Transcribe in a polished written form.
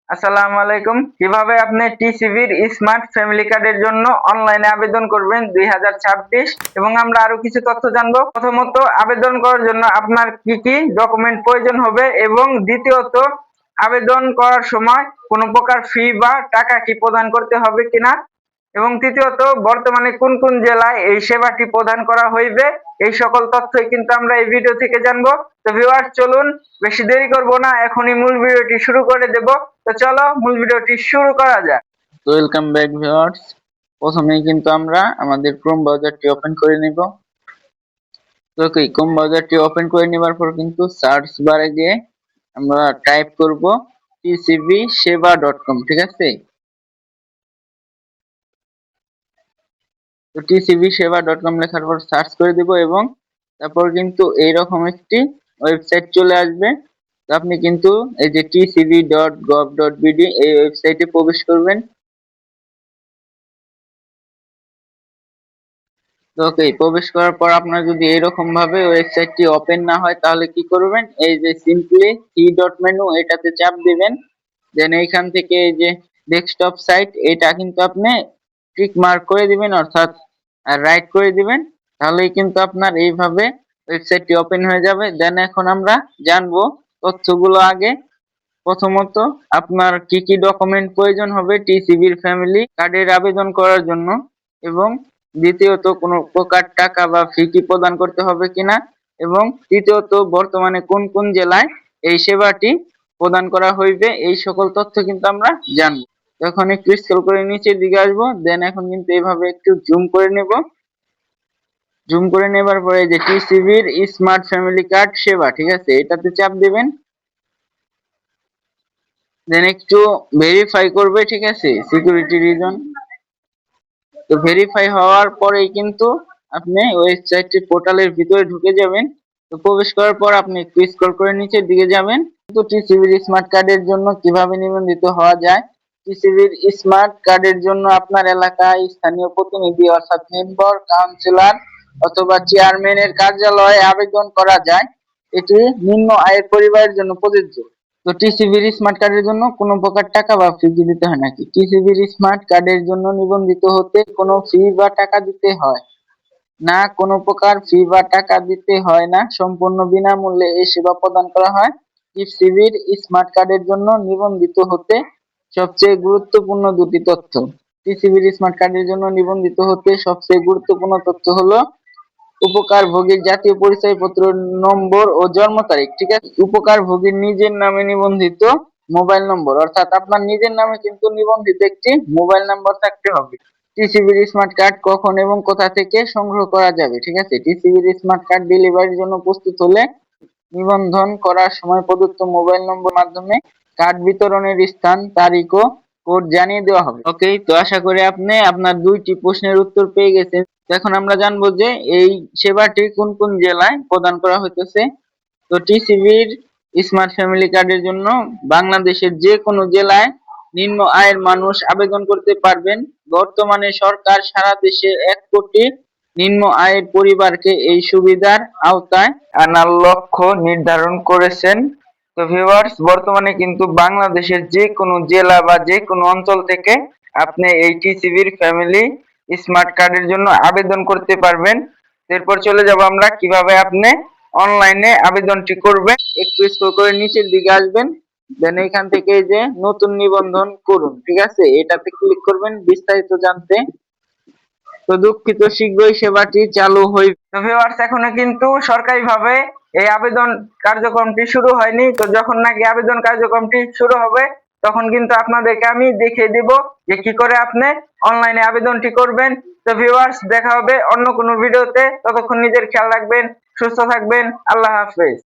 আসসালামু আলাইকুম। কিভাবে আপনি টিসিবির স্মার্ট ফ্যামিলি কার্ডের জন্য অনলাইনে আবেদন করবেন 2026 এবং আমরা আরো কিছু তথ্য জানবো। প্রথমত, আবেদন করার জন্য আপনার কি কি ডকুমেন্ট প্রয়োজন হবে এবং দ্বিতীয়ত, আবেদন করার সময় কোনো প্রকার ফি বা টাকা কি প্রদান করতে হবে কিনা এবং তৃতীয়ত, বর্তমানে কোন কোন জেলায় এই সেবাটি প্রদান করা হইবে, এই সকল তথ্যই কিন্তু আমরা এই ভিডিও থেকে জানবো। তো ভিউয়ার্স, চলুন বেশি দেরি করব না, এখনই মূল ভিডিওটি শুরু করে দেব। তো চলো মূল ভিডিওটি শুরু করা যাক। তো ওয়েলকাম ব্যাক ভিউয়ার্স। প্রথমেই কিন্তু আমরা আমাদের ক্রোম ব্রাউজারটি ওপেন করে নিব। তো ক্রোম ব্রাউজারটি ওপেন করে নেবার পর কিন্তু সার্চ বারে গিয়ে আমরা টাইপ করব tcbseva.com, ঠিক আছে? তো tcbseva.com লেখার পর সার্চ করে দিব এবং তারপর কিন্তু এইরকম একটি ওয়েবসাইট চলে আসবে। তো আপনি কিন্তু এই যে tcb.gov.bd এই ওয়েবসাইটে প্রবেশ করবেন। তো প্রবেশ করার পর আপনার যদি এরকম ভাবে ওয়েবসাইটটি ওপেন না হয় তাহলে কি করবেন, এই যে সিম্পলি থ্রি ডট মেনু এটাতে চাপ দিবেন। দেন এইখান থেকে এই যে ডেস্কটপ সাইট এটা কিন্তু আপনি টিক মার্ক করে দিবেন, অর্থাৎ রাইট করে দিবেন। তাহলেই কিন্তু আপনার এইভাবে ওয়েবসাইটটি ওপেন হয়ে যাবে। দেন এখন আমরা জানবো তথ্যগুলো আগে। প্রথমত, আপনার কি কি ডকুমেন্ট প্রয়োজন হবে টিসিবির ফ্যামিলি কার্ডের আবেদন করার জন্য, এবং দ্বিতীয়ত কোনো প্রকার টাকা বা ফি কি প্রদান করতে হবে কিনা, এবং তৃতীয়ত বর্তমানে কোন কোন জেলায় এই সেবাটি প্রদান করা হইবে, এই সকল তথ্য কিন্তু আমরা জানবো। এখন একটু স্ক্রল করে নিচের দিকে আসবো। দেন এখন কিন্তু এইভাবে একটু জুম করে নেব। জুম করে নেবার পরে যে টিসিবির স্মার্ট ফ্যামিলি কার্ড সেবা, ঠিক আছে, এটাতে চাপ দিবেন। দেন একটু ভেরিফাই করবে, ঠিক আছে, সিকিউরিটি রিজন। তো ভেরিফাই হওয়ার পরেই কিন্তু আপনি ওয়েবসাইটটি পোর্টালের ভিতরে ঢুকে যাবেন। তো প্রবেশ করার পর আপনি একটু স্ক্রল করে নিচের দিকে যাবেন। তো টিসিবির স্মার্ট কার্ডের জন্য কিভাবে নিবন্ধিত হওয়া যায়, টিসিবির স্মার্ট কার্ডের জন্য আপনার এলাকায় স্থানীয় প্রতিনিধি অর্থাৎ মেম্বার, কাউন্সিলর অথবা চেয়ারম্যানের কার্যালয়ে আবেদন করা যায়। এটি নিম্ন আয়ের পরিবারের জন্য প্রযোজ্য। তো টিসিবির স্মার্ট কার্ডের জন্য কোনো প্রকার টাকা বা ফি দিতে হয় নাকি? টিসিবির স্মার্ট কার্ডের জন্য নিবন্ধিত হতে কোনো ফি বা টাকা দিতে হয় না, কোনো প্রকার ফি বা টাকা দিতে হয় না, সম্পূর্ণ বিনামূল্যে এই সেবা প্রদান করা হয়। টিসিবির স্মার্ট কার্ডের জন্য নিবন্ধিত হতে সবচেয়ে গুরুত্বপূর্ণ দুটি তথ্য। টিসিবির স্মার্ট কার্ডের জন্য নিবন্ধিত হতে সবচেয়ে গুরুত্বপূর্ণ তথ্য হলো উপকারভোগীর জাতীয় পরিচয়পত্র নম্বর ও জন্ম তারিখ, ঠিক আছে? উপকারভোগীর নিজের নামে নিবন্ধিত মোবাইল নম্বর, অর্থাৎ আপনার নিজের নামে কিন্তু নিবন্ধিত একটি মোবাইল নাম্বার থাকতে হবে। টিসিবির স্মার্ট কার্ড কখন এবং কোথা থেকে সংগ্রহ করা যাবে, ঠিক আছে? টিসিবির স্মার্ট কার্ড ডেলিভারির জন্য প্রস্তুত হলে নিবন্ধন করার সময় প্রদত্ত মোবাইল নম্বর মাধ্যমে কার্ড বিতরণের স্থান, তারিখ ও কোড জানিয়ে দেওয়া হবে। ওকে, তো আশা করি আপনি আপনার দুইটি প্রশ্নের উত্তর পেয়ে গেছেন। এখন আমরা জানবো যে এই সেবাটি কোন কোন জেলায় প্রদান করা হইতেছে। তো টিসিবির স্মার্ট ফ্যামিলি কার্ডের জন্য বাংলাদেশের যে কোনো জেলায় নিম্ন আয়ের মানুষ আবেদন করতে পারবেন। বর্তমানে সরকার সারা দেশে 1 কোটি নিম্ন আয়ের পরিবারকে এই সুবিধার আওতায় আনার লক্ষ্য নির্ধারণ করেছেন। তো ভিউয়ার্স, বর্তমানে কিন্তু বাংলাদেশের যে কোনো জেলা বা যে কোনো অঞ্চল থেকে আপনি এই টিসিবির ফ্যামিলি স্মার্ট কার্ডের জন্য আবেদন করতে পারবেন। এরপর চলে যাব আমরা কিভাবে আপনি অনলাইনে আবেদনটি করবেন। একটু স্ক্রল করে নিচের দিকে আসবেন। দেন এখান থেকে এই যে নতুন নিবন্ধন করুন, ঠিক আছে, এটাতে ক্লিক করবেন বিস্তারিত জানতে। তো দুঃখিত, শীঘ্রই সেবাটি চালু হইবে। তো ভিউয়ার্স, এখনো কিন্তু সরকারিভাবে এই আবেদন কার্যক্রমটি শুরু হয়নি। তো যখন নাকি আবেদন কার্যক্রমটি শুরু হবে তখন কিন্তু আপনাদেরকে আমি দেখিয়ে দিব যে কি করে আপনি অনলাইনে আবেদনটি করবেন। তো ভিউয়ার্স, দেখা হবে অন্য কোনো ভিডিওতে। ততক্ষণ নিজের খেয়াল রাখবেন, সুস্থ থাকবেন। আল্লাহ হাফেজ।